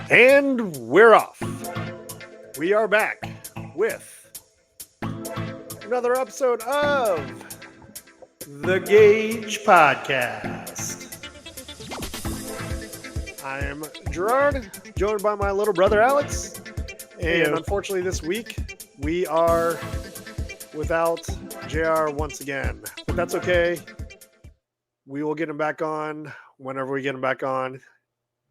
And we're off. We are back with another episode of the GAJ Podcast. I am Gerard, joined by my little brother Alex. And unfortunately this week, we are without JR once again. But that's okay. We will get him back on whenever we get him back on.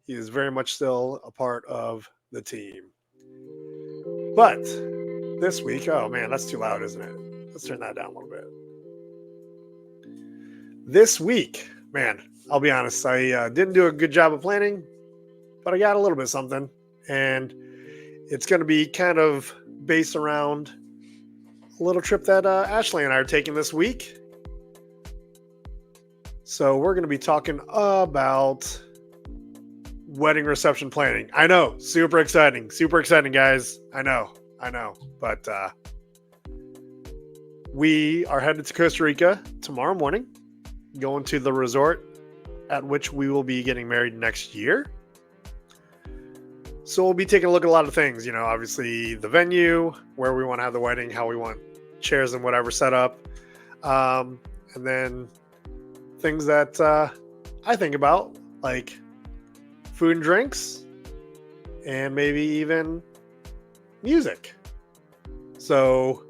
He is very much still a part of the team. But this week, oh man, that's too loud, isn't it? Let's turn that down a little bit. This week, man, I'll be honest, I didn't do a good job of planning, but I got a little bit of something. And it's going to be kind of based around a little trip that Ashley and I are taking this week. So we're going to be talking about wedding reception planning. I know, super exciting, guys. I know. But we are headed to Costa Rica tomorrow morning, going to the resort at which we will be getting married next year. So we'll be taking a look at a lot of things, obviously the venue, where we want to have the wedding, how we want chairs and whatever set up. And then things that I think about, like food and drinks, and maybe even music. So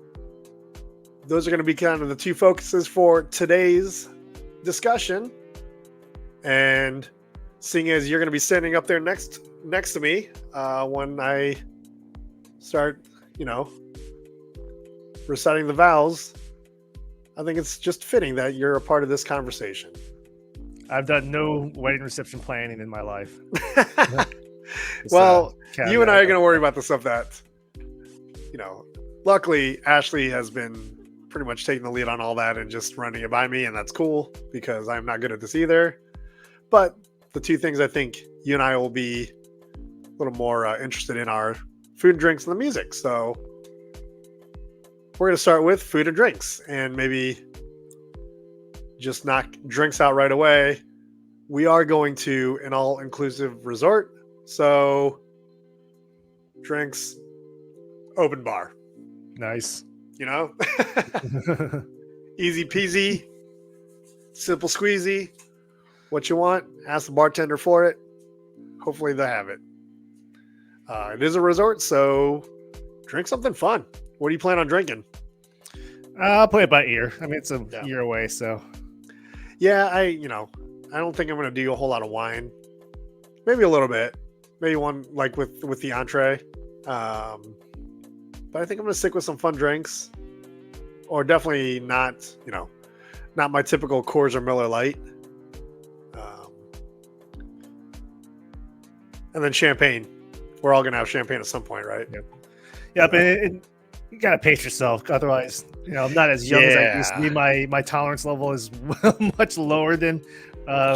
those are going to be kind of the two focuses for today's discussion. And seeing as you're going to be standing up there next to me when I start, reciting the vows, I think it's just fitting that you're a part of this conversation. I've done no wedding reception planning in my life. Well, you and I are going to worry about the stuff that, luckily Ashley has been pretty much taking the lead on all that and just running it by me. And that's cool because I'm not good at this either. But the two things I think you and I will be a little more interested in are food and drinks and the music. So we're going to start with food and drinks and maybe just knock drinks out right away. We are going to an all-inclusive resort. So drinks, open bar. Nice. Easy peasy, simple squeezy. What you want, ask the bartender for it. Hopefully they have it. It is a resort, so drink something fun. What do you plan on drinking? I'll play it by ear. I mean, it's a year away, so. Yeah, I don't think I'm going to do a whole lot of wine. Maybe a little bit. Maybe one like with the entree. But I think I'm going to stick with some fun drinks. Or definitely not my typical Coors or Miller Lite. And then champagne. We're all going to have champagne at some point, right? Yeah, but you got to pace yourself. Otherwise, I'm not as young as I used to be. My tolerance level is much lower than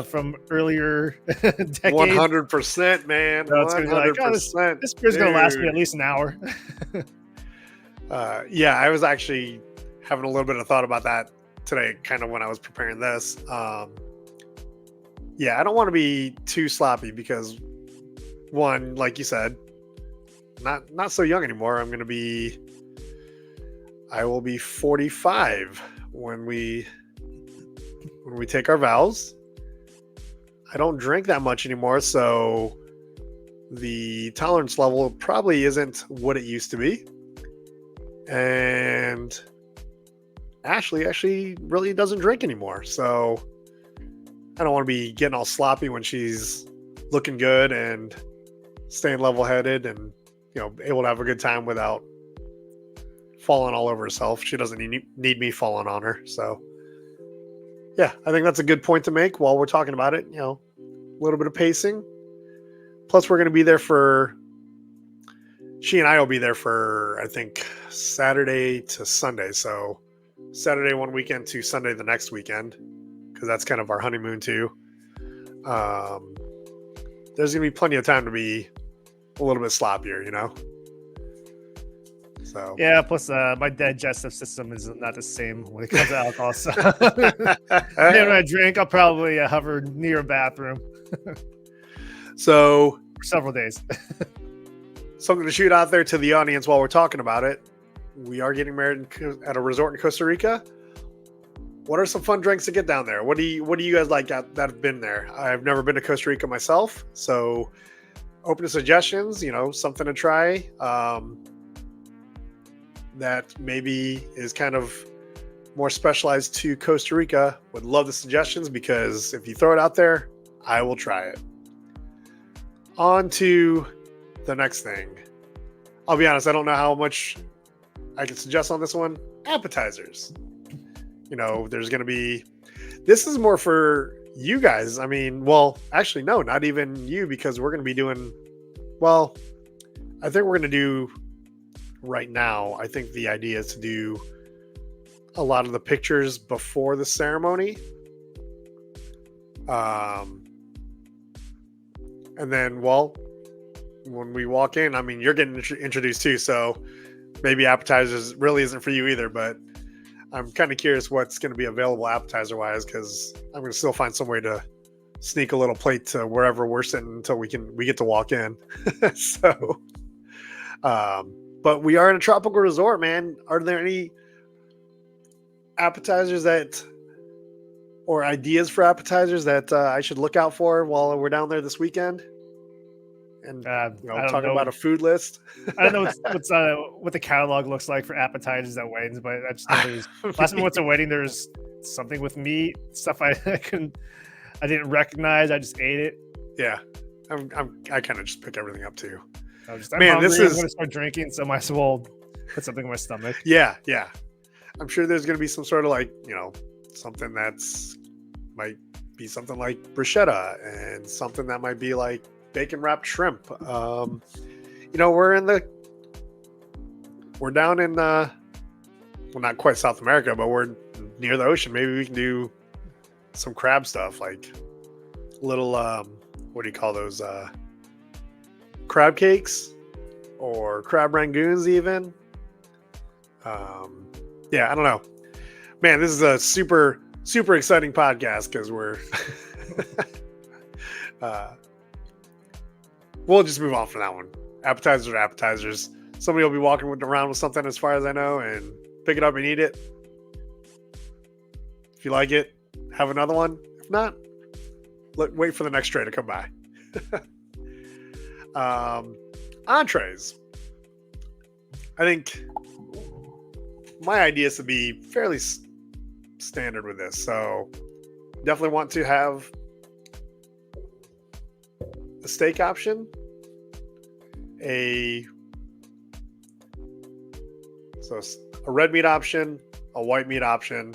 from earlier decades. 100%, man. So it's 100%. This beer's going to last me at least an hour. I was actually having a little bit of thought about that today, kind of when I was preparing this. I don't want to be too sloppy because, one, like you said, not so young anymore. I will be 45 when we take our vows. I don't drink that much anymore, so the tolerance level probably isn't what it used to be. And Ashley actually really doesn't drink anymore, so I don't want to be getting all sloppy when she's looking good and staying level-headed and able to have a good time without falling all over herself. She doesn't need me falling on her. So yeah, I think that's a good point to make while we're talking about it. A little bit of pacing. Plus we're going to be there she and I will be there for, I think, Saturday to Sunday. So Saturday one weekend to Sunday the next weekend, because that's kind of our honeymoon too. There's going to be plenty of time to be a little bit sloppier, So yeah, plus my digestive system is not the same when it comes to alcohol. So when I drink, I'll probably hover near a bathroom. So for several days. Something to shoot out there to the audience while we're talking about it. We are getting married at a resort in Costa Rica. What are some fun drinks to get down there? What do you guys like that have been there? I've never been to Costa Rica myself, so open to suggestions. Something to try that maybe is kind of more specialized to Costa Rica. Would love the suggestions, because if you throw it out there, I will try it. On to the next thing. I'll be honest, I don't know how much I can suggest on this one. Appetizers. There's going to be... This is more for you guys. I mean, well, actually, no, not even you, because we're going to be doing... Well, I think we're going to do... Right now, I think the idea is to do a lot of the pictures before the ceremony. And then, well, when we walk in, I mean, you're getting introduced too, so maybe appetizers really isn't for you either, but I'm kind of curious what's going to be available appetizer wise, because I'm going to still find some way to sneak a little plate to wherever we're sitting until we get to walk in. So, but we are in a tropical resort, man. Are there any appetizers or ideas for appetizers that I should look out for while we're down there this weekend? And talking about a food list. I don't know what the catalog looks like for appetizers at weddings, but I just know there's last time I went to a wedding, there's something with meat, stuff I didn't recognize. I just ate it. Yeah, I kind of just pick everything up too. I'm going to start drinking, so might as well put something in my stomach. Yeah. I'm sure there's going to be some sort of something might be something like bruschetta, and something that might be like bacon wrapped shrimp. We're down in well, not quite South America, but we're near the ocean. Maybe we can do some crab stuff, like little what do you call those, crab cakes or crab rangoons even. Yeah, I don't know, man. This is a super exciting podcast, because we're we'll just move on from that one. Appetizers. Somebody will be walking around with something, as far as I know, and pick it up and eat it. If you like it, have another one. If not, wait for the next tray to come by. Entrees. I think my idea is to be fairly standard with this, so definitely want to have a steak option, a red meat option, a white meat option,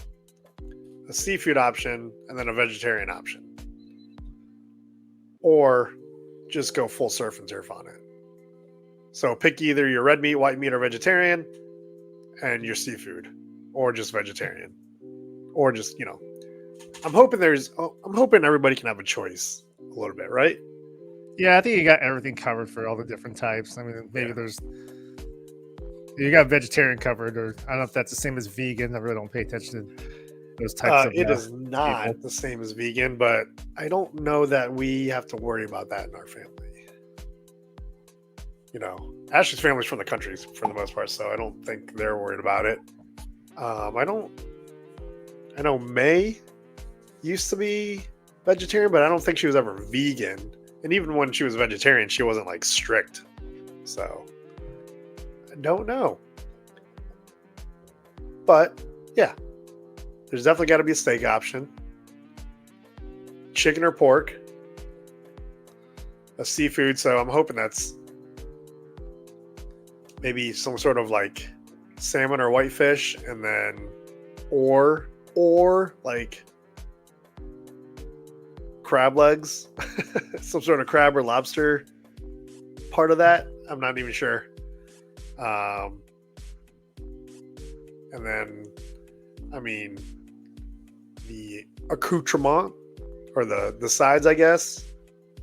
a seafood option, and then a vegetarian option. Or just go full surf and turf on it. So pick either your red meat, white meat, or vegetarian, and your seafood, or just vegetarian, or just, I'm hoping everybody can have a choice a little bit, right? Yeah, I think you got everything covered for all the different types. I mean, maybe you got vegetarian covered, or I don't know if that's the same as vegan. I really don't pay attention to those types of it is not people. The same as vegan, but I don't know that we have to worry about that in our family. Ashley's family's from the country for the most part, so I don't think they're worried about it. I know May used to be vegetarian, but I don't think she was ever vegan. And even when she was vegetarian, she wasn't strict. So I don't know. But yeah, there's definitely got to be a steak option. Chicken or pork. A seafood. So I'm hoping that's maybe some sort of salmon or whitefish, and then or crab legs, some sort of crab or lobster part of that. I'm not even sure. And then, I mean, the accoutrement, or the sides, I guess,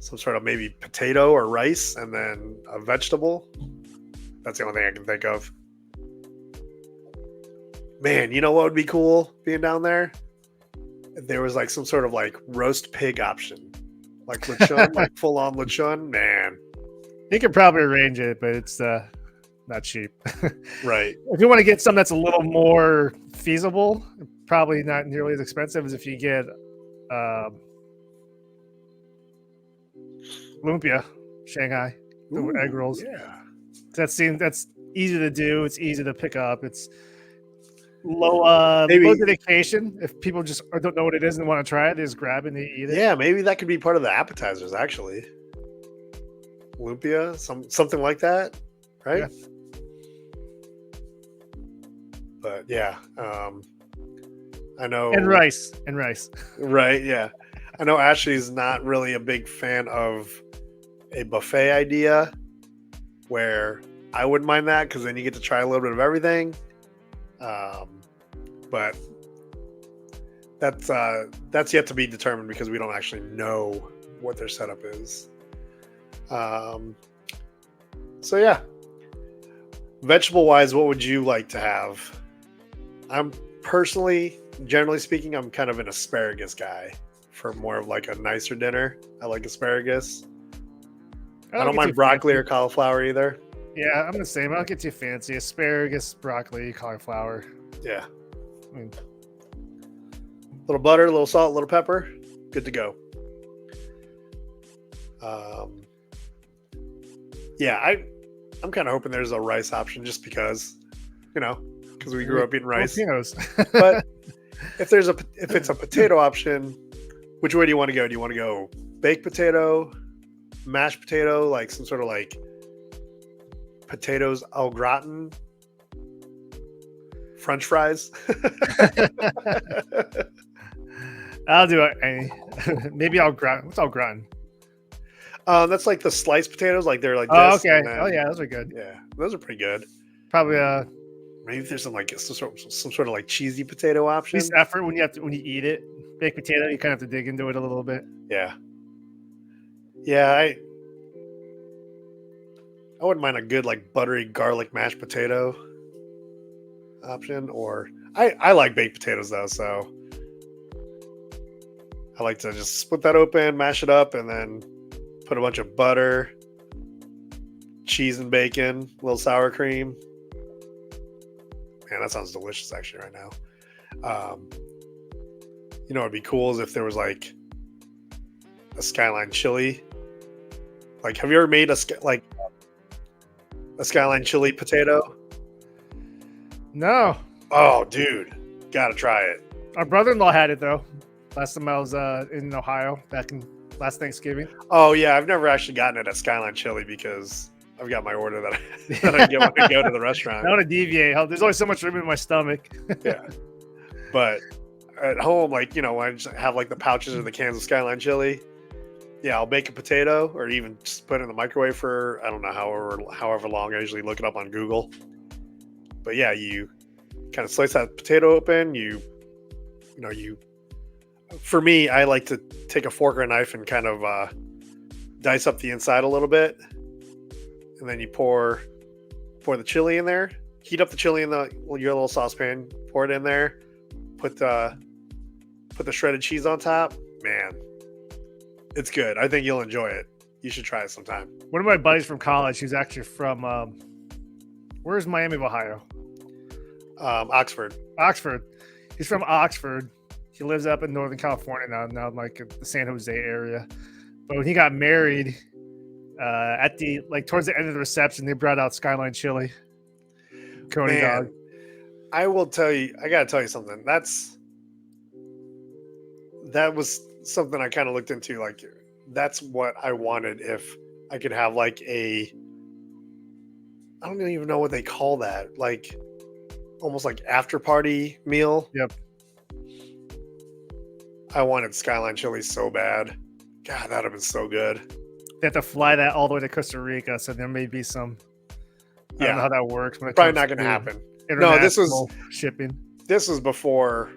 some sort of maybe potato or rice, and then a vegetable. That's the only thing I can think of. Man, you know what would be cool being down there? If there was some sort of roast pig option. Lechon, full on lechon. Man, You could probably arrange it, but it's not cheap. Right. If you want to get something that's a little more feasible, probably not nearly as expensive as if you get lumpia, Shanghai, the egg rolls. Yeah. That's easy to do. It's easy to pick up. It's low dedication. If people just don't know what it is and want to try it, they just grab it and they eat it. Yeah, maybe that could be part of the appetizers, actually. Lumpia, something like that, right? Yeah. But yeah, I know. And rice. Right, yeah. I know Ashley's not really a big fan of a buffet idea, where I wouldn't mind that because then you get to try a little bit of everything. But that's yet to be determined because we don't actually know what their setup is. So yeah, vegetable wise, what would you like to have? I'm personally, generally speaking, I'm kind of an asparagus guy for more of like a nicer dinner. I like asparagus. I don't mind broccoli or cauliflower either. Yeah, I'm the same. I don't get too fancy. Asparagus, broccoli, cauliflower. Yeah. I mean, little butter, a little salt, a little pepper. Good to go. Yeah, I'm kind of hoping there's a rice option just because, because we grew up eating rice. But if it's a potato option, which way do you want to go? Do you want to go baked potato, mashed potato, like some sort of like potatoes au gratin, French fries? I'll do it. Maybe au gratin. What's au gratin? That's like the sliced potatoes, like they're like this. Oh, okay. Oh, yeah, those are good. Yeah, those are pretty good. Probably maybe there's some sort of like cheesy potato option. At least effort when you eat it. Baked potato, you kind of have to dig into it a little bit. Yeah. Yeah, I wouldn't mind a good like buttery garlic mashed potato option, or I like baked potatoes though, so I like to just split that open, mash it up, and then put a bunch of butter, cheese and bacon, a little sour cream. Man, that sounds delicious actually right now. What'd be cool is if there was like a skyline chili. Like, have you ever made a skyline chili potato? No. Oh, dude, gotta try it. Our brother-in-law had it though. Last time I was in Ohio, back in last Thanksgiving. Oh yeah, I've never actually gotten it at Skyline Chili because I've got my order that I get when I go to the restaurant. I want to deviate. There's always so much room in my stomach. Yeah, but at home, like when I just have like the pouches or the cans of Skyline Chili, yeah, I'll bake a potato or even just put it in the microwave for I don't know however long. I usually look it up on Google. But yeah, you kind of slice that potato open. For me, I like to take a fork or a knife and kind of dice up the inside a little bit, and then you pour the chili in there. Heat up the chili in your little saucepan. Pour it in there. Put the shredded cheese on top. Man, it's good. I think you'll enjoy it. You should try it sometime. One of my buddies from college, who's actually from where's Miami of Ohio? Oxford. He's from Oxford. He lives up in Northern California now like the San Jose area. But when he got married, at the towards the end of the reception, they brought out Skyline Chili. Coney dog. I will tell you, I gotta tell you something. That was something I kind of looked into. Like, that's what I wanted if I could have like I don't even know what they call that. Like almost like after party meal. Yep. I wanted Skyline Chili so bad. God, that'd have been so good. They have to fly that all the way to Costa Rica, so there may be some. I don't know how that works. When it probably not going to happen. No, this was shipping. This was before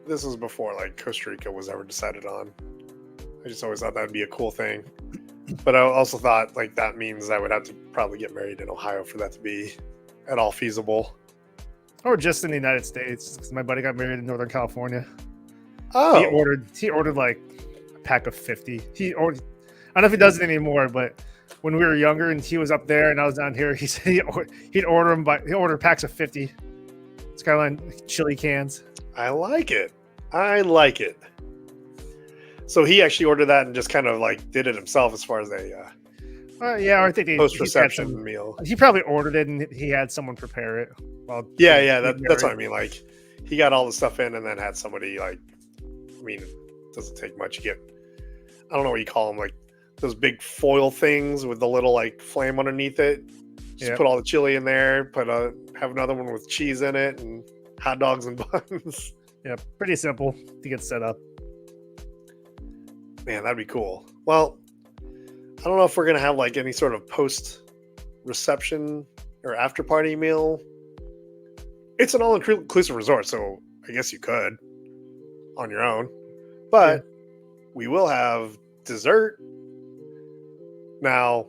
like Costa Rica was ever decided on. I just always thought that'd be a cool thing. But I also thought like that means I would have to probably get married in Ohio for that to be at all feasible. Or just in the United States, because my buddy got married in Northern California. Oh, he ordered like a pack of 50. don't know if he does it anymore, but when we were younger and he was up there and I was down here, he said he'd order packs of 50 Skyline chili cans. I like it. I like it. So he actually ordered that and just kind of like did it himself as far as a Yeah, or I think post reception meal. He probably ordered it and he had someone prepare it. Yeah, that's what I mean. Like he got all the stuff in and then had somebody like. I mean, it doesn't take much. You get, I don't know what you call them, like those big foil things with the little like flame underneath it. Just put all the chili in there. Have another one with cheese in it and hot dogs and buns. Yeah, pretty simple to get set up. Man, that'd be cool. Well, I don't know if we're gonna have like any sort of post reception or after party meal. It's an all inclusive resort, so I guess you could on your own, but we will have dessert. Now,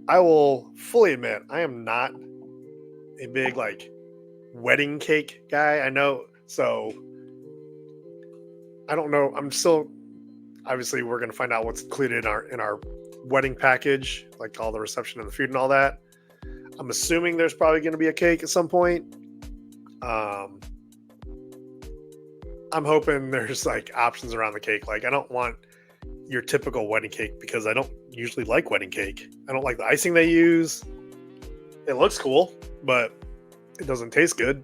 I will fully admit I am not a big like wedding cake guy. I know, so I don't know. I'm still obviously we're going to find out what's included in our wedding package, like all the reception and the food and all that. I'm assuming there's probably going to be a cake at some point. I'm hoping there's like options around the cake. Like I don't want your typical wedding cake because I don't usually like wedding cake. I don't like the icing they use. It looks cool, but it doesn't taste good.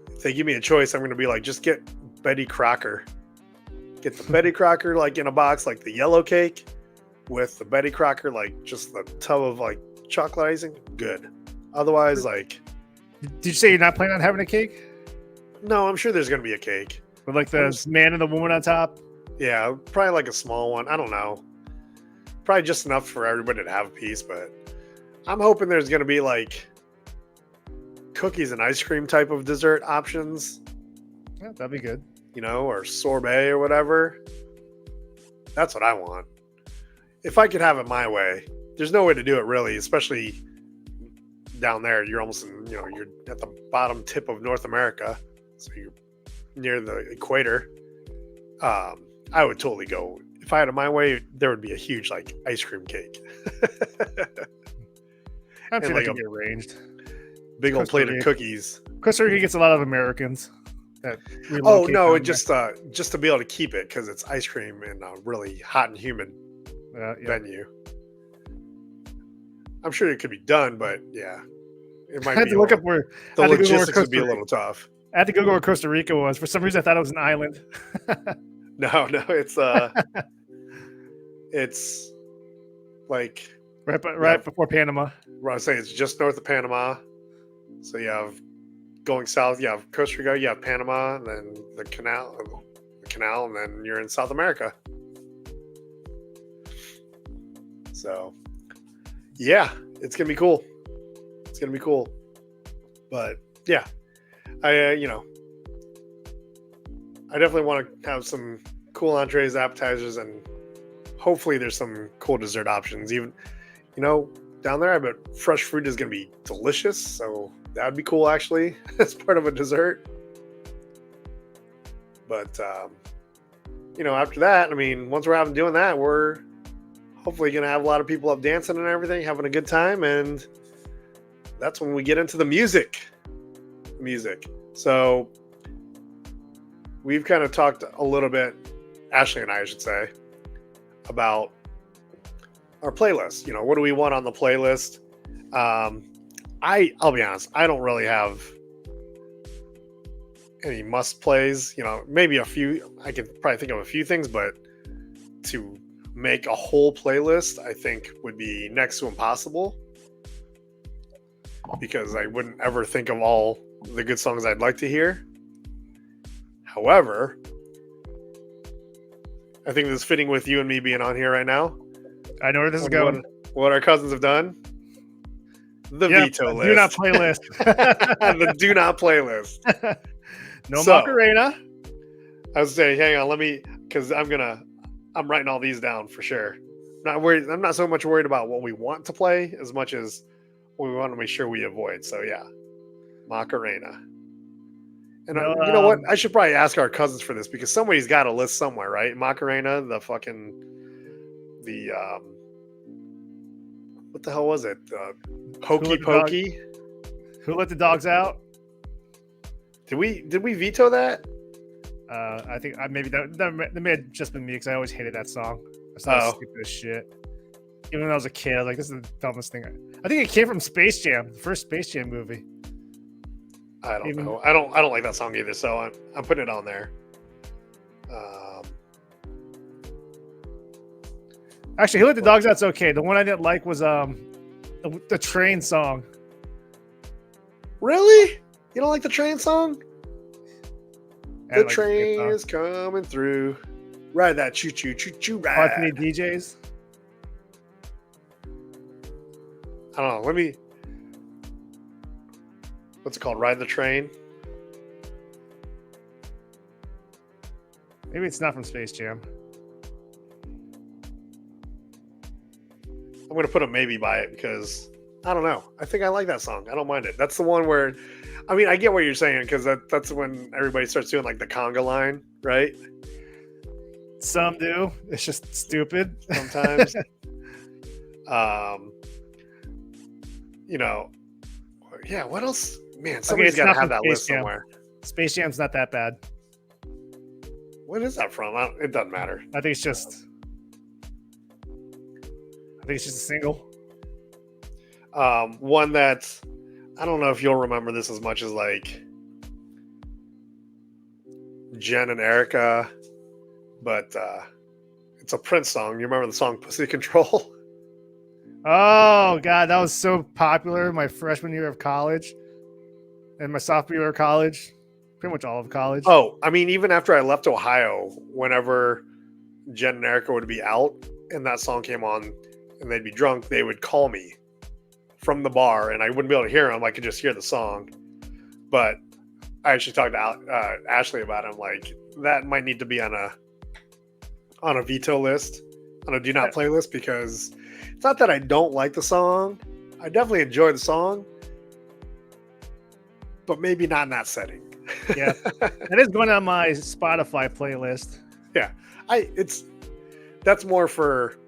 If they give me a choice, I'm going to be like, just get Betty Crocker. Get the Betty Crocker like in a box, like the yellow cake with the Betty Crocker, like just the tub of like chocolate icing. Good. Otherwise, like. Did you say you're not planning on having a cake? No, I'm sure there's going to be a cake. With like the man and the woman on top? Yeah, probably like a small one. I don't know. Probably just enough for everybody to have a piece, but I'm hoping there's going to be like cookies and ice cream type of dessert options. Yeah, that'd be good. You know, or sorbet or whatever. That's what I want. If I could have it my way, there's no way to do it really, especially down there. You're almost in, you're at the bottom tip of North America. So you're near the equator. I would totally go. If I had it my way, there would be a huge like ice cream cake. I'm sure that can be arranged. Big old plate of cookies. Costa Rica gets a lot of Americans. Oh no! It just to be able to keep it because it's ice cream in a really hot and humid venue. I'm sure it could be done, but yeah, it might. I had to look up where the logistics would be a little tough. I had to Google where Costa Rica was. For some reason, I thought it was an island. No, it's it's like right before Panama. I say it's just north of Panama. So you have going south, you have Costa Rica, you have Panama, and then the canal, and then you're in South America. So yeah, it's gonna be cool. It's gonna be cool. But yeah, I definitely want to have some cool entrees, appetizers, and hopefully there's some cool dessert options. Even, down there, I bet fresh fruit is going to be delicious. So that would be cool, actually, as part of a dessert. But, after that, I mean, once we're doing that, we're hopefully going to have a lot of people up dancing and everything, having a good time. And that's when we get into the music. So we've kind of talked a little bit, Ashley and I should say, about our playlist. What do we want on the playlist? I'll be honest, I don't really have any must plays. Maybe a few. I could probably think of a few things, but to make a whole playlist, I think would be next to impossible, because I wouldn't ever think of all the good songs I'd like to hear. However, I think this is fitting with you and me being on here right now. I know where this is going. What our cousins have done. The veto list. Do not playlist. The do not playlist. No Macarena. I was saying, hang on, because I'm writing all these down for sure. Not worried. I'm not so much worried about what we want to play as much as what we want to make sure we avoid. So yeah, Macarena. And you know what? I should probably ask our cousins for this, because somebody's got a list somewhere, right? Macarena, the fucking the what the hell was it? Who Hokey let the dog- Pokey. Who let the dogs out? Did we veto that? I think maybe that may have just been me because I always hated that song. I thought it was stupid as shit. Even when I was a kid, I was like, this is the dumbest thing. I think it came from Space Jam, the first Space Jam movie. I don't know. I don't like that song either, so I'm putting it on there. Actually, Who Let the Dogs Out's okay. The one I didn't like was the train song. Really? You don't like the train song? I The like train song. is coming through. Ride that choo choo choo choo Anthony ride. DJs. I don't know. What's it called? Ride the train. Maybe it's not from Space Jam. I'm gonna put a maybe by it because I don't know. I think I like that song. I don't mind it. That's the one where, I mean, I get what you're saying because that's when everybody starts doing like the conga line, right? Some do. It's just stupid. Sometimes. You know, yeah. What else? Man, somebody's got to have that list somewhere. Space Jam's not that bad. What is that from? It doesn't matter. I think it's just a single. One that I don't know if you'll remember this as much as like Jen and Erica, but it's a Prince song. You remember the song "Pussy Control"? Oh god, that was so popular my freshman year of college and my sophomore year of college. Pretty much all of college. Oh, I mean, even after I left Ohio, whenever Jen and Erica would be out and that song came on and they'd be drunk, they would call me from the bar and I wouldn't be able to hear them. I could just hear the song. But I actually talked to Ashley about it. I'm like, that might need to be on a veto list, on a do not play list, because it's not that I don't like the song. I definitely enjoy the song, but maybe not in that setting. Yeah, it is going on my Spotify playlist. Yeah, that's more for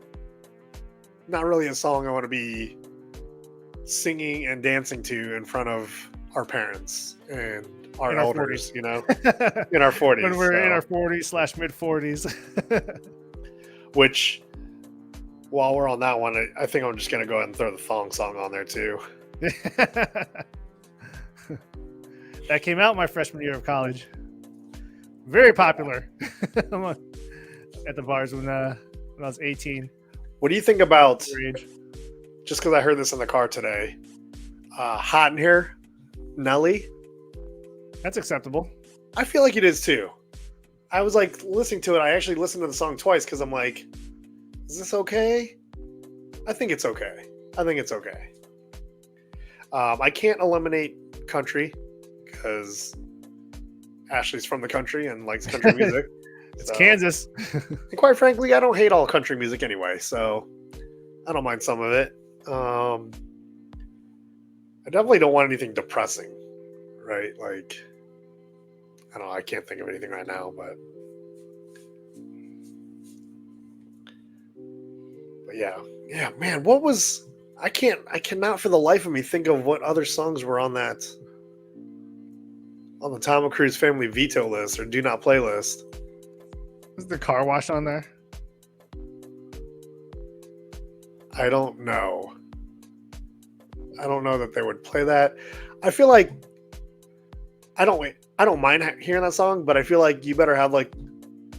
not really a song I want to be singing and dancing to in front of our parents and our elders, you know, in our 40s. When we're in our 40s / mid 40s. Which, while we're on that one, I think I'm just going to go ahead and throw the thong song on there too. That came out my freshman year of college. Very popular at the bars when I was 18. What do you think about, Age. just because I heard this in the car today, Hot in Here, Nelly? That's acceptable. I feel like it is too. I was like listening to it. I actually listened to the song twice because I'm like, is this okay? I think it's okay. I can't eliminate country because Ashley's from the country and likes country music. It's Kansas. And quite frankly, I don't hate all country music anyway, so I don't mind some of it. I definitely don't want anything depressing, right? Like, I don't know, I can't think of anything right now, but yeah, man, what was, I cannot for the life of me think of what other songs were on the Tom Cruise family veto list or do not play list. Is the car wash on there? I don't know. I don't know that they would play that. I feel like I don't mind hearing that song, but I feel like you better have like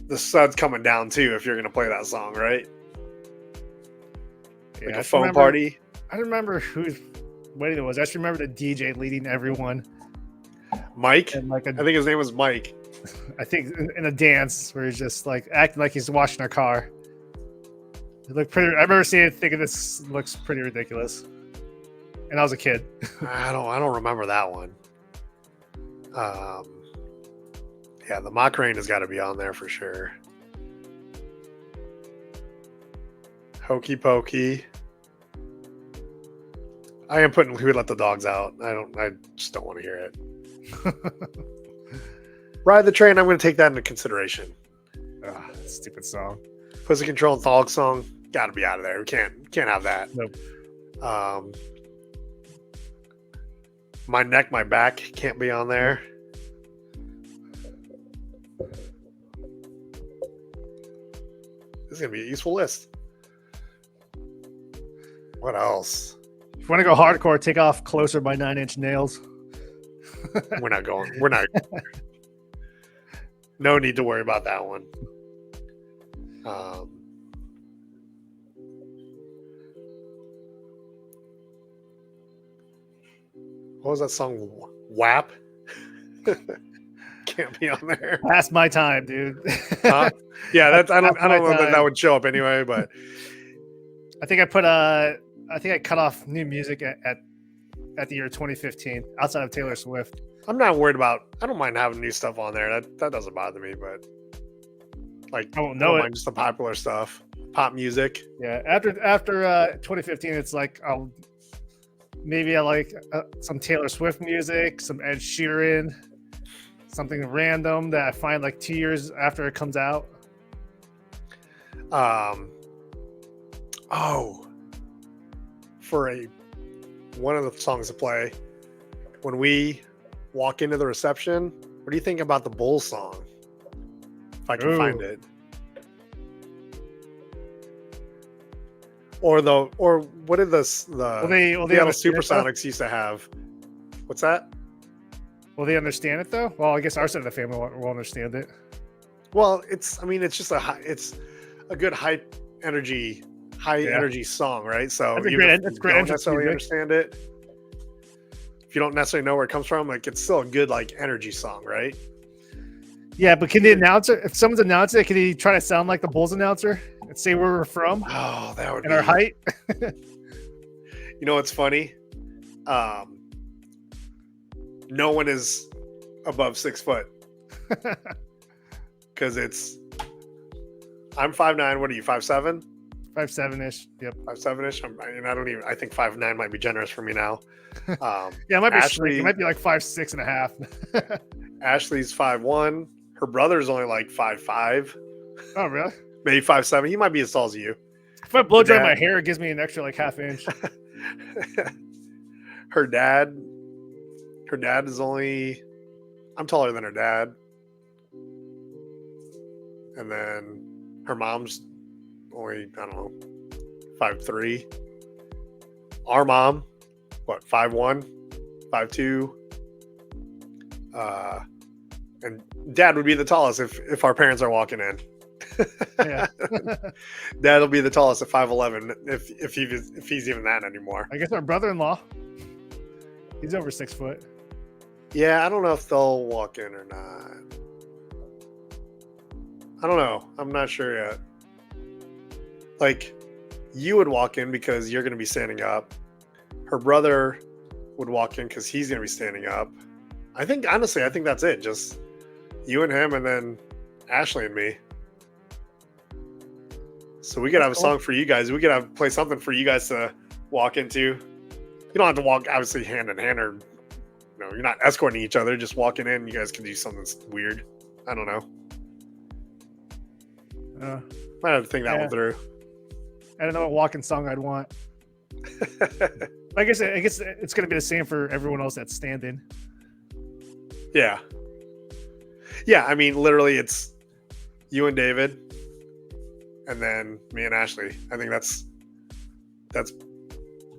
the suds coming down too if you're going to play that song, right? Like a phone party. I don't remember whose wedding it was. I just remember the DJ leading everyone. Mike? And I think his name was Mike. I think in a dance where he's just like acting like he's washing a car. It looked pretty. I remember seeing it, thinking this looks pretty ridiculous. And I was a kid. I don't remember that one. Yeah, the Macarena has got to be on there for sure. Hokey Pokey. I am putting Who Let the Dogs Out. I just don't want to hear it. Ride the Train, I'm going to take that into consideration. Stupid song. Pussy Control and Thong song. got to be out of there. We can't have that. Nope. My Neck, My Back can't be on there. This is gonna be a useful list. What else? If you want to go hardcore, take off Closer by 9 Inch Nails. We're not going. We're not. No need to worry about that one. What was that song? WAP? Can't be on there. Past my time, dude. Huh? Yeah, that's I don't Past my know that time. would show up anyway, but I think I cut off new music at the year 2015 outside of Taylor Swift. I'm not worried about. I don't mind having new stuff on there. That doesn't bother me, but like I won't I know don't it. mind just the popular stuff, pop music. Yeah, after 2015, it's like maybe I like some Taylor Swift music, some Ed Sheeran, something random that I find like 2 years after it comes out. For one of the songs to play when we walk into the reception. What do you think about the Bulls song? If I can find it. Or what did the Seattle Supersonics used to have? What's that? Will they understand it though? Well, I guess our side of the family will understand it. Well, it's just a good high energy song, right? So That's even if it's you great don't entrance necessarily music. understand it, if you don't necessarily know where it comes from, like it's still a good like energy song, right? Yeah, but can the announcer, if someone's announcing it, can he try to sound like the Bulls announcer and say where we're from Oh, that would and be our height? You know what's funny? No one is above 6 foot because I'm 5'9". What are you, 5'7"? 5'7" ish. Yep. 5'7" ish. I think 5'9" might be generous for me now. Yeah, it might be Ashley, it might be like 5'6" and a half. Ashley's 5'1". Her brother's only like 5'5". Oh, really? Maybe 5'7". He might be as tall as you. If I blow dry my hair, it gives me an extra like half inch. Her dad is only. I'm taller than her dad, and then her mom's only, I don't know, 5'3". Our mom, what, 5'1", 5'2". And dad would be the tallest if our parents are walking in. Yeah. Dad will be the tallest at 5'11", if he's even that anymore. I guess our brother-in-law, he's over 6 foot. Yeah, I don't know if they'll walk in or not. I don't know. I'm not sure yet. Like, you would walk in because you're going to be standing up. Her brother would walk in because he's going to be standing up. Honestly, I think that's it. Just you and him, and then Ashley and me. So we could have a song for you guys. We could play something for you guys to walk into. You don't have to walk, obviously, hand in hand, or you're not escorting each other. Just walking in, you guys can do something weird. I don't know. Might have to think that one through. I don't know what walking song I'd want. I guess it's going to be the same for everyone else that's standing. Yeah. Yeah, I mean, literally, it's you and David, and then me and Ashley. I think that's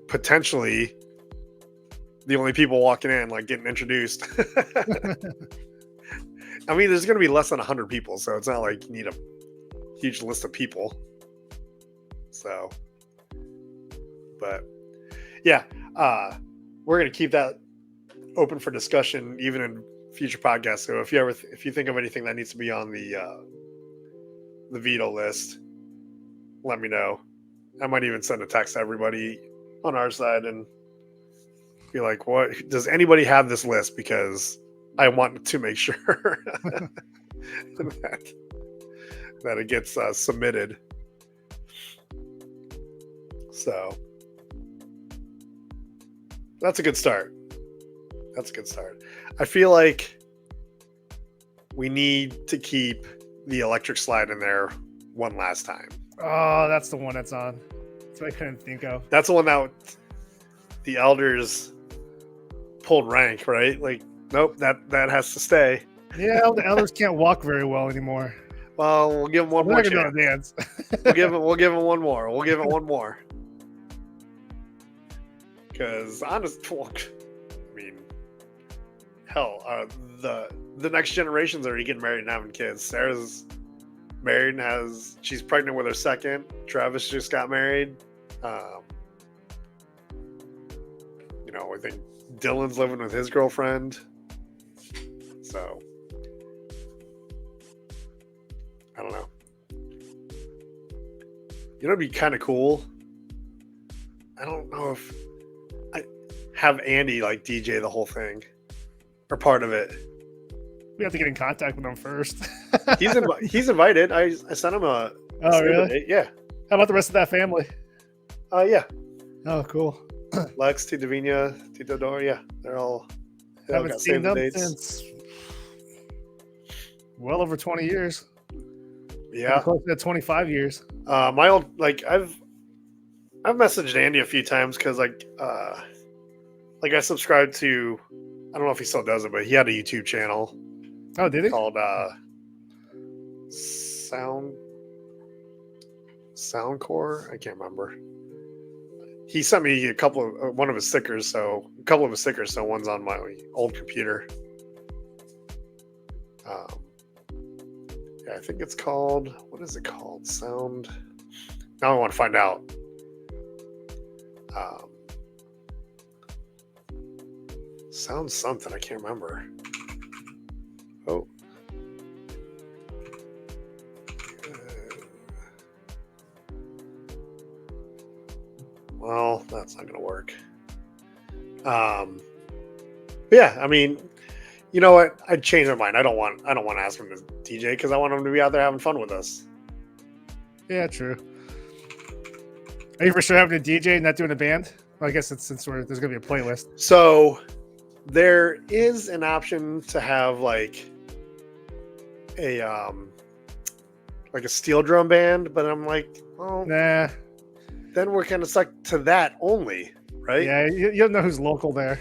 potentially the only people walking in, like getting introduced. I mean, there's going to be less than 100 people, so it's not like you need a huge list of people. So, but yeah, we're going to keep that open for discussion, even in future podcasts. So if you think of anything that needs to be on the veto list, let me know. I might even send a text to everybody on our side and be like, what does anybody have this list? Because I want to make sure that it gets submitted. So that's a good start. I feel like we need to keep the electric slide in there one last time. Oh, that's the one that's on. That's what I couldn't think of. That's the one that the elders pulled rank, right? Like, nope, that has to stay. Yeah, the elders can't walk very well anymore. Well, we'll give them one We're more not gonna chance. be able to dance. We'll give them one more. We'll give it one more. Because honestly, I mean, hell, the next generation's already getting married and having kids. Sarah's married and she's pregnant with her second. Travis just got married. I think Dylan's living with his girlfriend. So I don't know. It'd be kind of cool. I don't know if I have Andy like DJ the whole thing or part of it. We have to get in contact with him first. He's invited. I sent him a. Oh, really? Date. Yeah. How about the rest of that family? Yeah. Oh, cool. Lex, Tita Vina, Tita Dor. Yeah, they all haven't got seen them dates. since well over 20 years. Yeah, close to 25 years. My old I've messaged Andy a few times because I subscribed to. I don't know if he still does it, but he had a YouTube channel. Oh, did he? Called Soundcore. I can't remember. He sent me a couple of his stickers. So one's on my old computer. I think it's called. What is it called? Sound. Now I want to find out. Sounds something. I can't remember. Oh. Well, that's not going to work. Yeah, I mean, you know what? I'd change my mind. I don't want to ask him to DJ because I want him to be out there having fun with us. Yeah, true. Are you for sure having a DJ and not doing a band? Well, I guess there's going to be a playlist. So there is an option to have like a steel drum band, but I'm like, well, nah. Then we're kind of stuck to that only, right? Yeah, you don't know who's local there.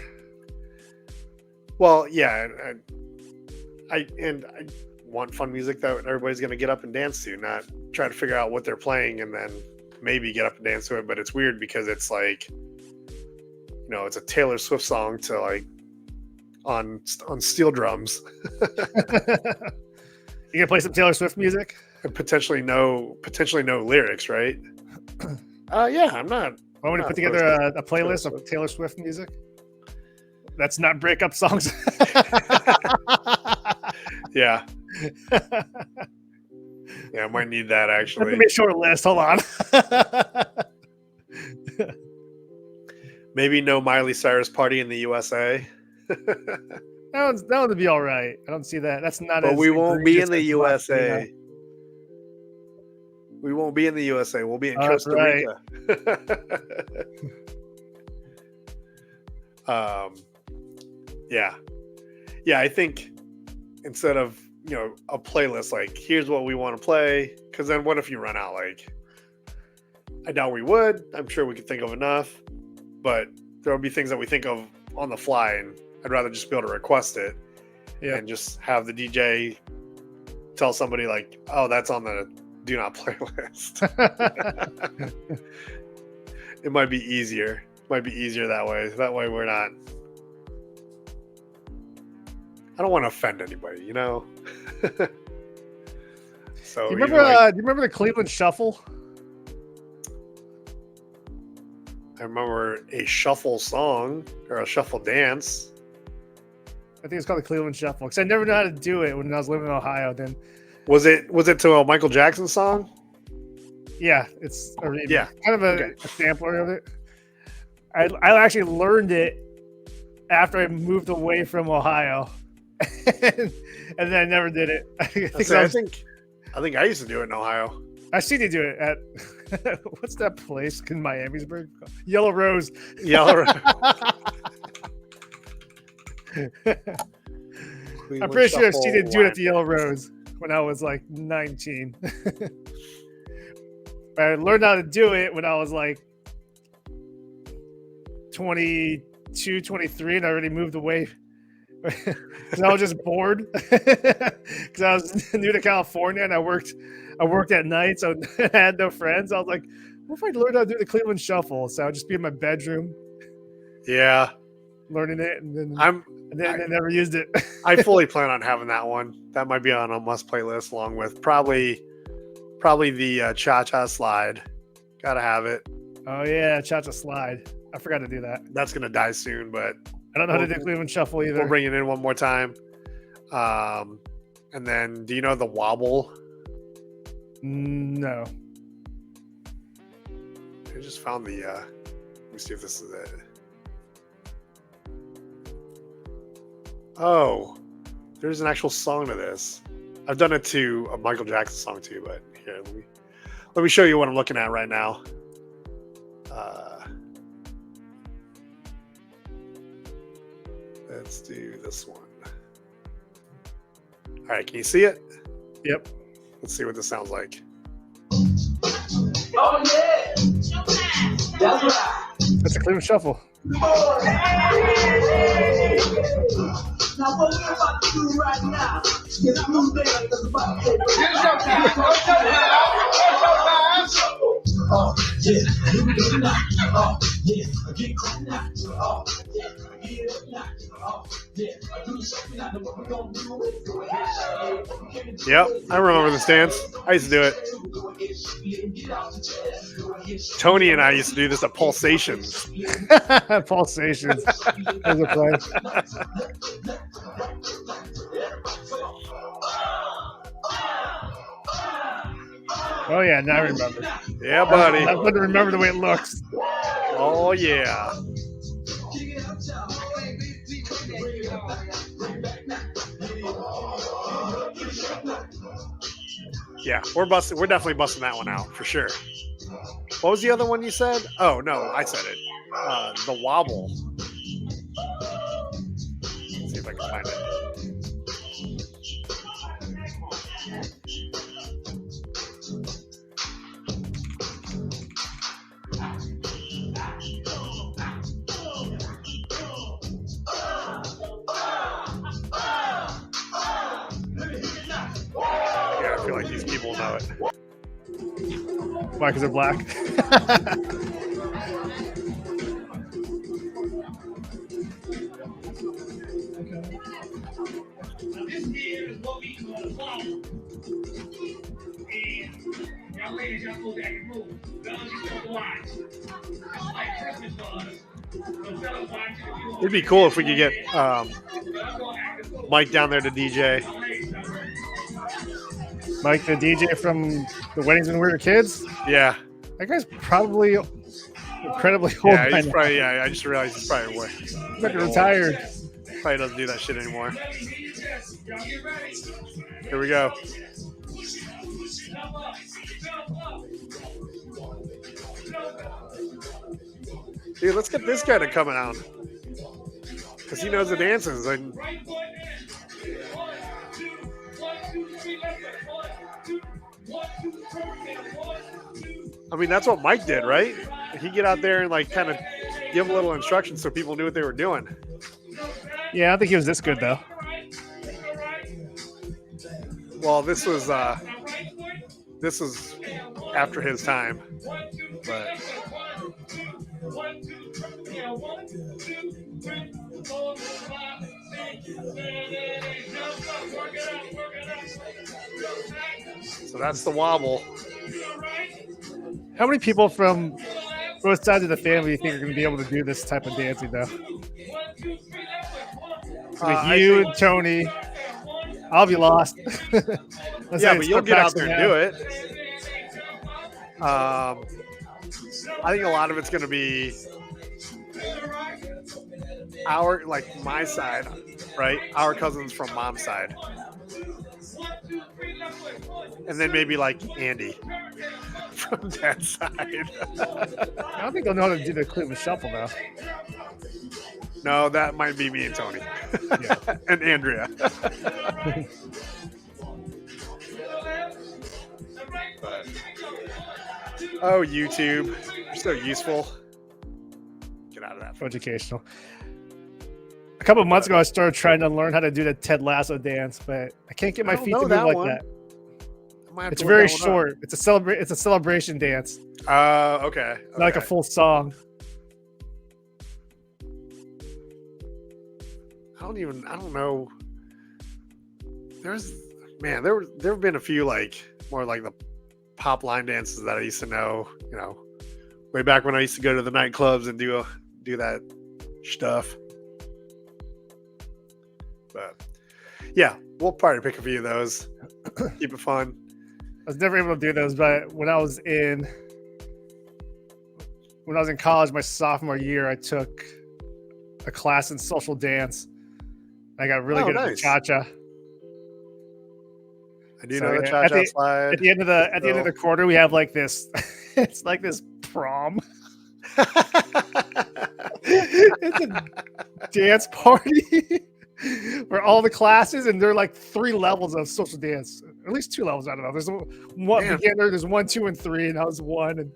Well, yeah, I want fun music that everybody's going to get up and dance to, not try to figure out what they're playing and then maybe get up and dance to it. But it's weird because it's like, it's a Taylor Swift song to like on steel drums. You gonna play some Taylor Swift music? And potentially no lyrics, right? Yeah, I'm not. I want to put together a playlist of Taylor Swift music. That's not breakup songs. Yeah. Yeah, I might need that actually. Let me short list. Hold on. Maybe no Miley Cyrus Party in the USA. That would be all right. I don't see that. That's not. But we won't be in the USA. We won't be in the USA. We'll be in Costa Rica. Yeah. I think instead of a playlist, like here's what we want to play, because then what if you run out? Like, I doubt we would. I'm sure we could think of enough, but there will be things that we think of on the fly, and I'd rather just be able to request it, and just have the DJ tell somebody like, "Oh, that's on the do not play list." It might be easier. That way. That way we're not. I don't want to offend anybody, So do you remember the Cleveland Shuffle? I remember a shuffle song or a shuffle dance. I think it's called the Cleveland Shuffle because I never knew how to do it when I was living in Ohio. Then was it to a Michael Jackson song? Yeah, it's kind of a sampler of it. I actually learned it after I moved away from Ohio, and then I never did it. I think I used to do it in Ohio. I seen you do it at what's that place in Miamisburg? Yellow Rose. Yellow Rose. I'm pretty sure she didn't do it at the Yellow Rose when I was like 19. But I learned how to do it when I was like 22, 23, and I already moved away because I was just bored because I was new to California and I worked at night, so I had no friends. I was like, what if I learned how to do the Cleveland Shuffle? So I'd just be in my bedroom Yeah, learning it, and then I never used it. I fully plan on having that one. That might be on a must playlist, along with probably the cha-cha slide. Gotta have it. Oh yeah, cha-cha slide. I forgot to do that. That's gonna die soon, but I don't know how to do Cleveland Shuffle either. we'll bring it in one more time. And then, do you know the wobble? No. I just found the. Let me see if this is it. Oh, there's an actual song to this. I've done it to a Michael Jackson song too, but here, let me show you what I'm looking at right now. Let's do this one. All right, can you see it? Yep. Let's see what this sounds like. Oh yeah, that's right. That's a Cleveland Shuffle. Now what we're about to do right now is blue band is about to oh yeah, here we go now. Oh yeah, get caught now. Oh yeah, get up now. Oh yeah, do the shit now. What we gonna do it? Go ahead. Yep, I remember the dance. I used to do it. Tony and I used to do this at Pulsations. Pulsations. There's a play. Oh yeah, now I remember. Yeah, buddy. I'm going to remember the way it looks. Oh yeah. Yeah, we're definitely busting that one out for sure. What was the other one you said? Oh no, I said it. The wobble. Let's see if I can find it. Yeah, I feel like these people know it. Why? Because they're black. This here is what we call a wobble. And y'all ladies, y'all go back and move. Fellas, you don't watch. It's like Christmas for us. So fellas, watch it if you want. It'd be cool if we could get Mike down there to DJ. Mike, the DJ from the Weddings When We Were Kids. Yeah. That guy's probably incredibly old. Yeah, by he's now. probably. Yeah, I just realized he's probably way. He's like retired. Probably doesn't do that shit anymore. Here we go. Dude, let's get this guy to come out. Because he knows the dances. And I mean, that's what Mike did, right? He get out there and like kind of give a little instructions so people knew what they were doing. Yeah, I don't think he was this good though. Well, this was after his time, but so that's the wobble. How many people from both sides of the family do you think are going to be able to do this type of dancing though? Like you and Tony, I'll be lost. Yeah, but you'll get out there and do it. I think a lot of it's going to be my side, right? Our cousins from mom's side. And then maybe like Andy from dad's side. I don't think they'll know how to do the Cleveland Shuffle though. No, that might be me and Tony. Yeah. And Andrea. Oh, YouTube. You're so useful. Get out of that. Educational. A couple of months ago, I started trying to learn how to do the Ted Lasso dance, but I can't get my I don't feet know to move that like one. that. I might have It's to look very that one up. short. It's a celebration dance. Okay. It's not like a okay. full song. I don't know. There have been a few like more like the pop line dances that I used to know, way back when I used to go to the nightclubs and do that stuff. But yeah, we'll probably pick a few of those. Keep it fun. I was never able to do those, but when I was in college, my sophomore year, I took a class in social dance. I got really good nice. at the cha-cha. I do So, know the yeah, cha-cha slide. At the end of the quarter, we have like this. It's like this prom. It's a dance party for all the classes, and there are like 3 levels of social dance, at least 2 levels. I don't know. There's one Man. beginner, there's 1, 2, and 3, and I was 1. And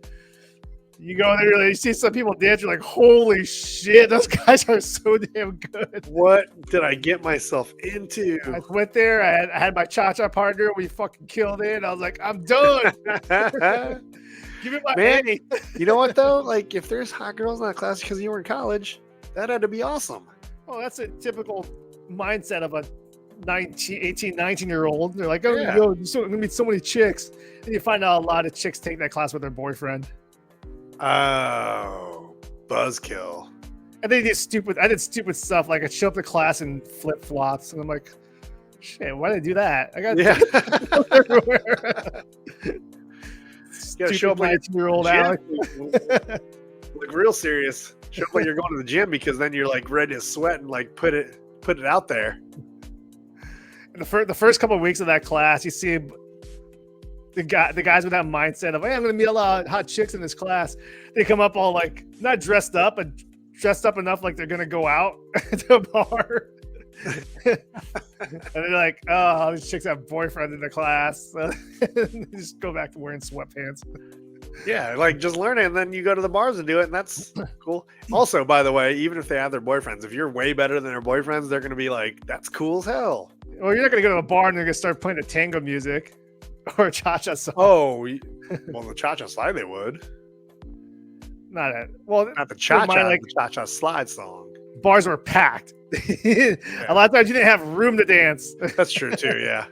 you go there, you see some people dance, you're like, holy shit, those guys are so damn good. What did I get myself into? I went there, I had my cha-cha partner, we fucking killed it. I was like, I'm done. Give me my Man, A. you know what though? Like if there's hot girls in that class because you were in college, that had to be awesome. Oh, that's a typical mindset of a 18, 19-year-old. They're like, oh, Yeah. yo, you're going to meet so many chicks. And you find out a lot of chicks take that class with their boyfriend. Oh, buzzkill. And they did I did stupid stuff. Like I'd show up to class in flip-flops. And I'm like, shit, why did I do that? I got everywhere. You gotta show up like 19-year-old Alex. Look real serious. Show up like you're going to the gym because then you're like ready to sweat and like put it out there. And the first couple of weeks of that class, you see the guys with that mindset of, hey, I'm going to meet a lot of hot chicks in this class. They come up all like not dressed up, but dressed up enough like they're going to go out to a bar. And they're like, oh, these chicks have boyfriends in the class. So they just go back to wearing sweatpants. Yeah, like just learn it and then you go to the bars and do it, and that's cool. Also, by the way, even if they have their boyfriends, if you're way better than their boyfriends, they're gonna be like, that's cool as hell. Well, you're not going to go to a bar and they're going to start playing the tango music or a cha-cha song. Oh, well, the cha-cha slide they would. Not Not the cha-cha, like- the cha-cha slide song. bars were packed. A lot of times you didn't have room to dance. That's true too, yeah.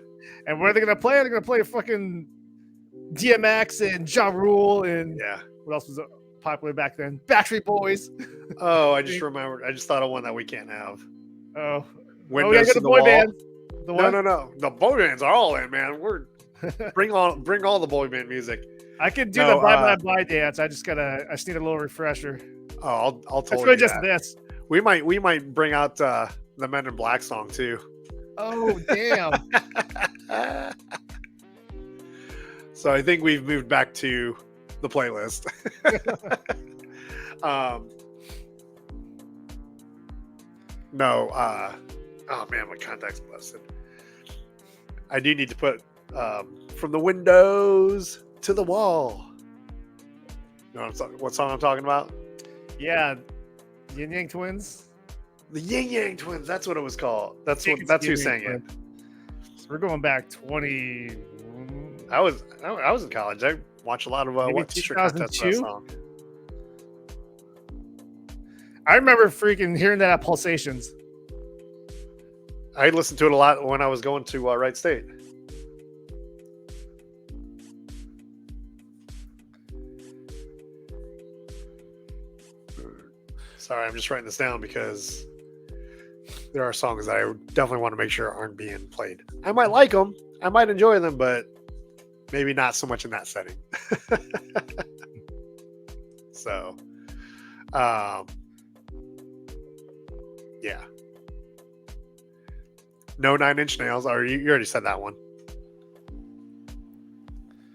And where are they going to play? They're going to play fucking DMX and Ja Rule and Yeah. what else was popular back then? Backstreet Boys. Oh, I just remembered. I just thought of one that we can't have. Oh, we Windows gotta go to to the boy wall. bands. The what? No. The boy bands are all in, man. We're bring all the boy band music. I could do No, the bye dance. I just need a little refresher. Oh, I'll That's totally really do just that. this. We might bring out the Men in Black song too. Oh damn! So I think we've moved back to the playlist. No, oh man, my contact's busted. I do need to put from the windows to the wall. You know what song I'm talking about? Yeah, Yin Yang Twins. The Yin Yang Twins. That's what it was called. That's Yin who Yang sang it. Twins. So we're going back 20. I was in college. I watched a lot of Maybe what t-shirt contests for that 2002? song. I remember freaking hearing that at Pulsations. I listened to it a lot when I was going to Wright State. Sorry, I'm just writing this down because there are songs that I definitely want to make sure aren't being played. I might like them, I might enjoy them, but maybe not so much in that setting. So, yeah. No 9 Inch Nails. Or you already said that one.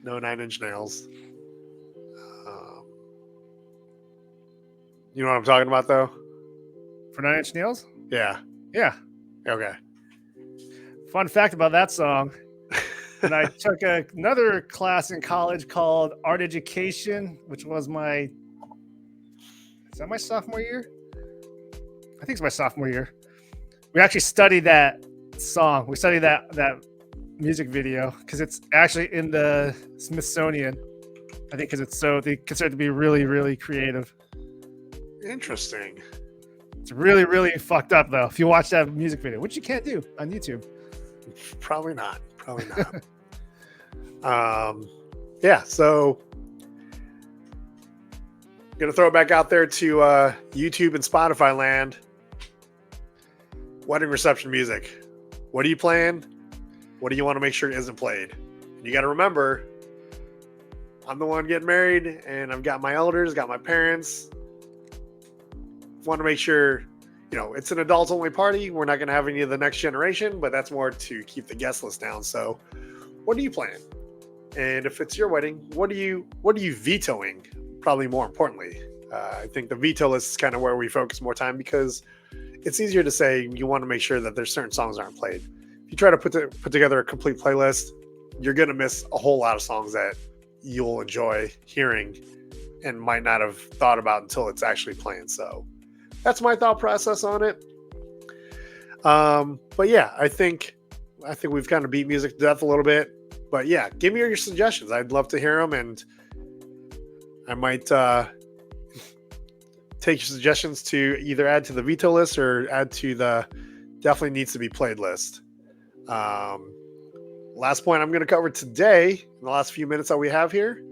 No 9 Inch Nails. You know what I'm talking about, though? For 9 Inch Nails? Yeah. Yeah. Okay. Fun fact about that song. And I took another class in college called Art Education, which was is that my sophomore year? I think it's my sophomore year. We actually studied that song. We studied that music video because it's actually in the Smithsonian. I think because they consider it to be really, really creative. Interesting. It's really, really fucked up though. If you watch that music video, which you can't do on YouTube. Probably not. Yeah, so I'm gonna throw it back out there to YouTube and Spotify land. Wedding reception music. What are you playing? What do you want to make sure isn't played? And you got to remember, I'm the one getting married, and I've got my elders, got my parents. Want to make sure, it's an adults-only party. We're not going to have any of the next generation, but that's more to keep the guest list down. So, what are you planning? And if it's your wedding, what are you vetoing? Probably more importantly, I think the veto list is kind of where we focus more time because it's easier to say you want to make sure that there's certain songs aren't played. If you try to put together a complete playlist, you're going to miss a whole lot of songs that you'll enjoy hearing and might not have thought about until it's actually playing. So that's my thought process on it. But yeah, I think we've kind of beat music to death a little bit. But yeah, give me your suggestions. I'd love to hear them, and I might take your suggestions to either add to the veto list or add to the definitely needs to be played list. Last point I'm going to cover today in the last few minutes that we have here.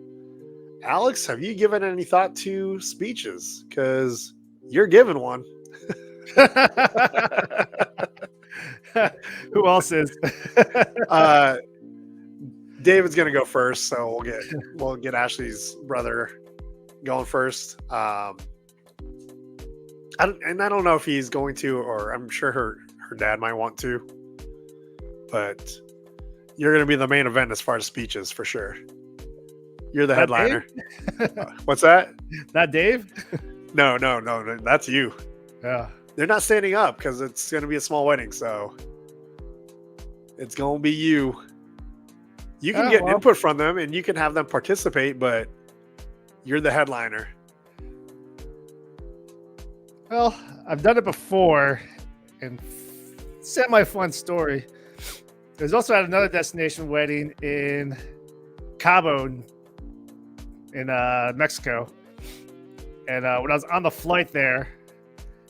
Alex, have you given any thought to speeches? Because you're giving one. Who else is? David's going to go first, so we'll get Ashley's brother going first. I don't know if he's going to, or I'm sure her dad might want to, but you're going to be the main event as far as speeches for sure. You're the headliner. What's that? Not Dave? No, that's you. Yeah. They're not standing up because it's going to be a small wedding, so it's going to be you. You can get input from them and you can have them participate, but you're the headliner. Well, I've done it before, and semi-fun story. There's also at another destination wedding in Cabo, in Mexico, and when I was on the flight there,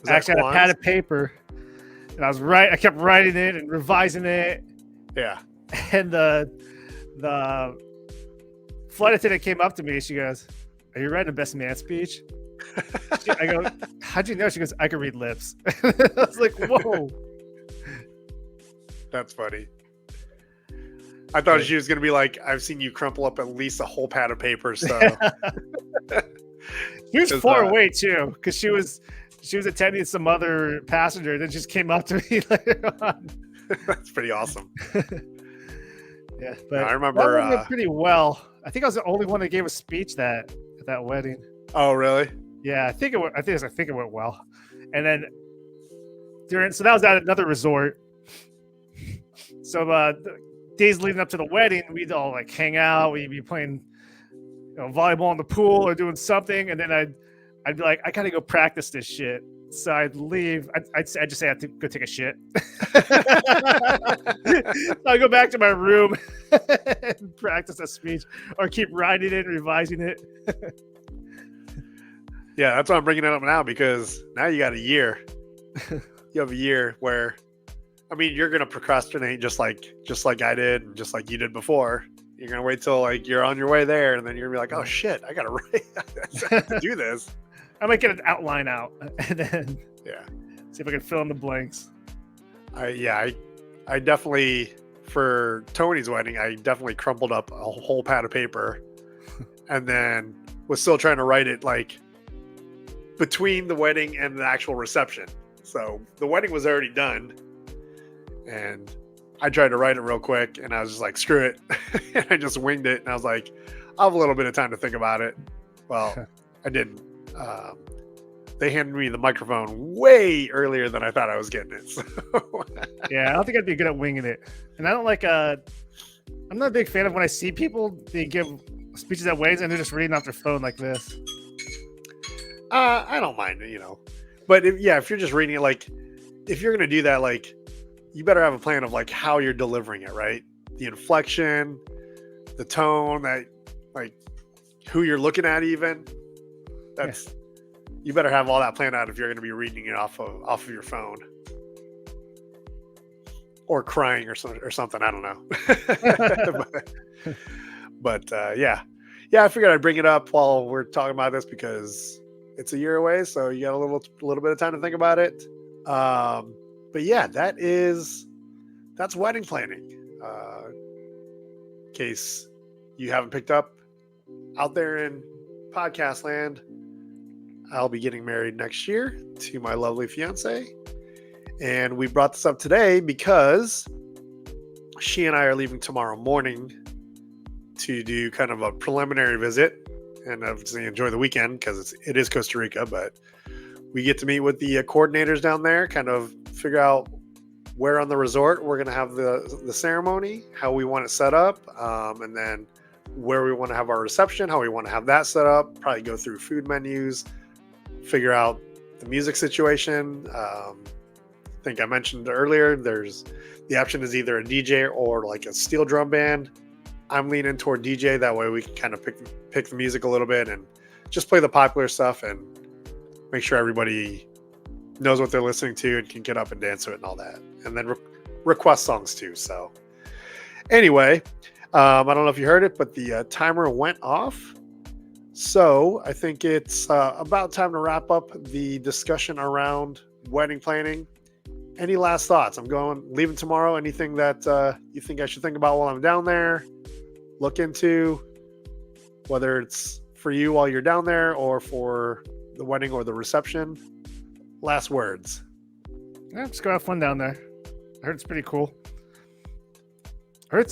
I actually had a pad of paper, and I kept writing it and revising it. Yeah, and the flight attendant came up to me. She goes, "Are you writing a best man speech?" I go, "How'd you know?" She goes, "I can read lips." I was like, "Whoa." That's funny. I thought she was going to be like, "I've seen you crumple up at least a whole pad of paper." So she was far away too, because she was attending some other passenger that just came up to me later on. That's pretty awesome. Yeah, but I remember that went pretty well. I think I was the only one that gave a speech at that wedding. Oh, really? Yeah, I think it went well. And then so that was at another resort. So the days leading up to the wedding, we'd all like hang out. We'd be playing, volleyball in the pool or doing something, and then I'd be like, I gotta go practice this shit. So I'd leave. I'd just say I have to go take a shit. So I go back to my room and practice a speech, or keep writing it and revising it. Yeah, that's why I'm bringing it up now, because now you got a year. You have a year where, I mean, you're gonna procrastinate just like I did, and just like you did before. You're gonna wait till like you're on your way there, and then you're gonna be like, "Oh shit, I gotta write. I have to do this." I might get an outline out and then see if I can fill in the blanks. I definitely, for Tony's wedding, I definitely crumpled up a whole pad of paper, and then was still trying to write it like between the wedding and the actual reception. So the wedding was already done, and I tried to write it real quick, and I was just like, screw it. And I just winged it, and I was like, I'll have a little bit of time to think about it. Well, I didn't. They handed me the microphone way earlier than I thought I was getting it. So. Yeah, I don't think I'd be good at winging it. And I don't like I'm not a big fan of when I see people, they give speeches at weddings and they're just reading off their phone like this. I don't mind it, but if you're just reading it, like if you're gonna do that, like you better have a plan of like how you're delivering it, right? The inflection, the tone, that like who you're looking at, even that's you better have all that planned out if you're going to be reading it off of your phone or crying or something. I don't know. but yeah, I figured I'd bring it up while we're talking about this because it's a year away, so you got a little bit of time to think about it. But yeah, that's wedding planning. In case you haven't picked up out there in podcast land, I'll be getting married next year to my lovely fiance. And we brought this up today because she and I are leaving tomorrow morning to do kind of a preliminary visit and obviously enjoy the weekend because it is Costa Rica, but we get to meet with the coordinators down there, kind of figure out where on the resort we're going to have the ceremony, how we want it set up, and then where we want to have our reception, how we want to have that set up, probably go through food menus, figure out the music situation. I think I mentioned earlier, there's the option is either a DJ or like a steel drum band. I'm leaning toward DJ. That way we can kind of pick the music a little bit and just play the popular stuff and make sure everybody knows what they're listening to and can get up and dance to it and all that. And then request songs too. So anyway, I don't know if you heard it, but the timer went off. So I think it's about time to wrap up the discussion around wedding planning. Any last thoughts? I'm leaving tomorrow. Anything that you think I should think about while I'm down there? Look into, whether it's for you while you're down there or for the wedding or the reception. Last words. Yeah, just go have fun down there. I heard it's pretty cool. I heard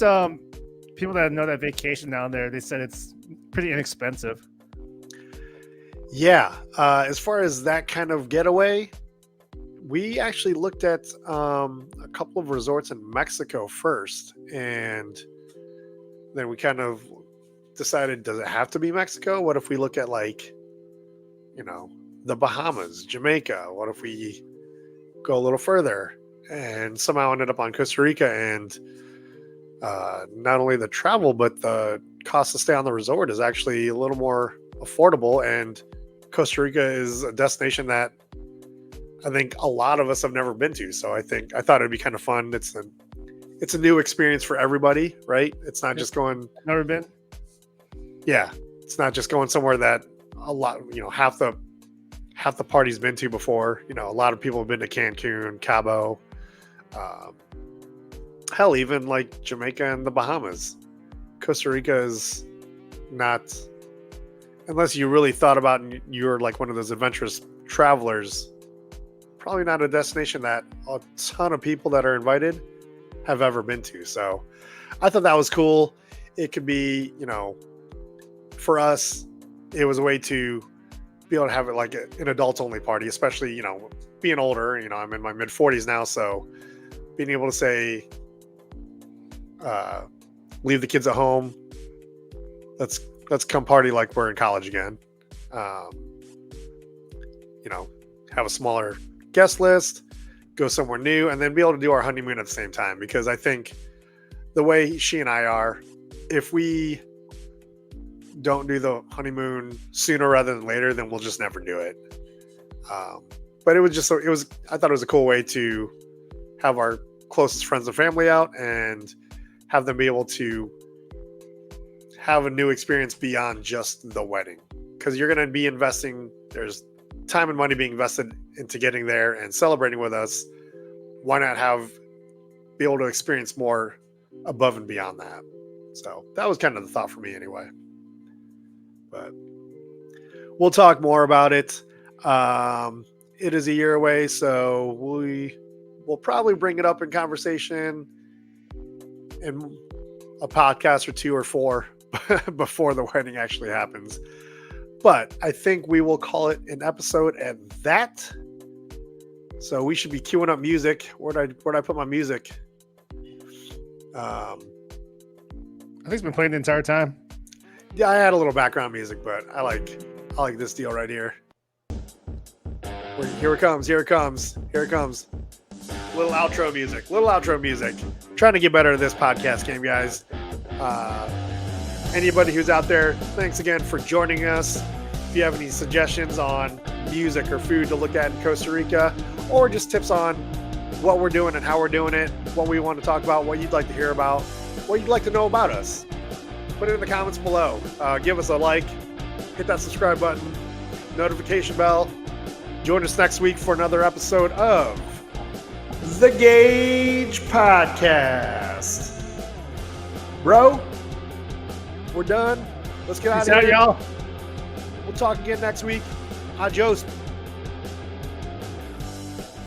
people that know that vacation down there, they said it's pretty inexpensive. Yeah. As far as that kind of getaway, we actually looked at a couple of resorts in Mexico first, and then we kind of decided, does it have to be Mexico? What if we look at the Bahamas, Jamaica? What if we go a little further? And somehow ended up on Costa Rica, and not only the travel, but the cost to stay on the resort is actually a little more affordable. And Costa Rica is a destination that I think a lot of us have never been to. So I thought it'd be kind of fun. It's a new experience for everybody, right? It's not just going. Never been. Yeah, it's not just going somewhere that a lot, half the party's been to before. A lot of people have been to Cancun, Cabo, hell, even like Jamaica and the Bahamas. Costa Rica is not, unless you really thought about and you're like one of those adventurous travelers, probably not a destination that a ton of people that are invited have ever been to. So I thought that was cool. It could be, for us, it was a way to be able to have it like an adults only party, especially, being older. I'm in my mid 40s now. So being able to say, leave the kids at home. Let's come party like we're in college again. Have a smaller guest list, go somewhere new, and then be able to do our honeymoon at the same time. Because I think the way she and I are, if we don't do the honeymoon sooner rather than later, then we'll just never do it. But I thought it was a cool way to have our closest friends and family out and have them be able to have a new experience beyond just the wedding. Because you're going to be investing, there's time and money being invested into getting there and celebrating with us. Why not be able to experience more above and beyond that? So that was kind of the thought for me anyway. But we'll talk more about it. It is a year away, so we'll probably bring it up in conversation in a podcast or 2 or 4 before the wedding actually happens. But I think we will call it an episode at that. So we should be queuing up music. Where'd I put my music? think it's been playing the entire time. Yeah, I had a little background music, but I like this deal right here. Here it comes. Here it comes. Here it comes. Little outro music. Little outro music. Trying to get better at this podcast game, guys. Anybody who's out there, thanks again for joining us. If you have any suggestions on music or food to look at in Costa Rica, or just tips on what we're doing and how we're doing it, what we want to talk about, what you'd like to hear about, what you'd like to know about us, put it in the comments below. Give us a like, hit that subscribe button, notification bell. Join us next week for another episode of the GAJ Podcast. Bro, we're done. Let's get out Peace of out, here. y'all. We'll talk again next week. Adios.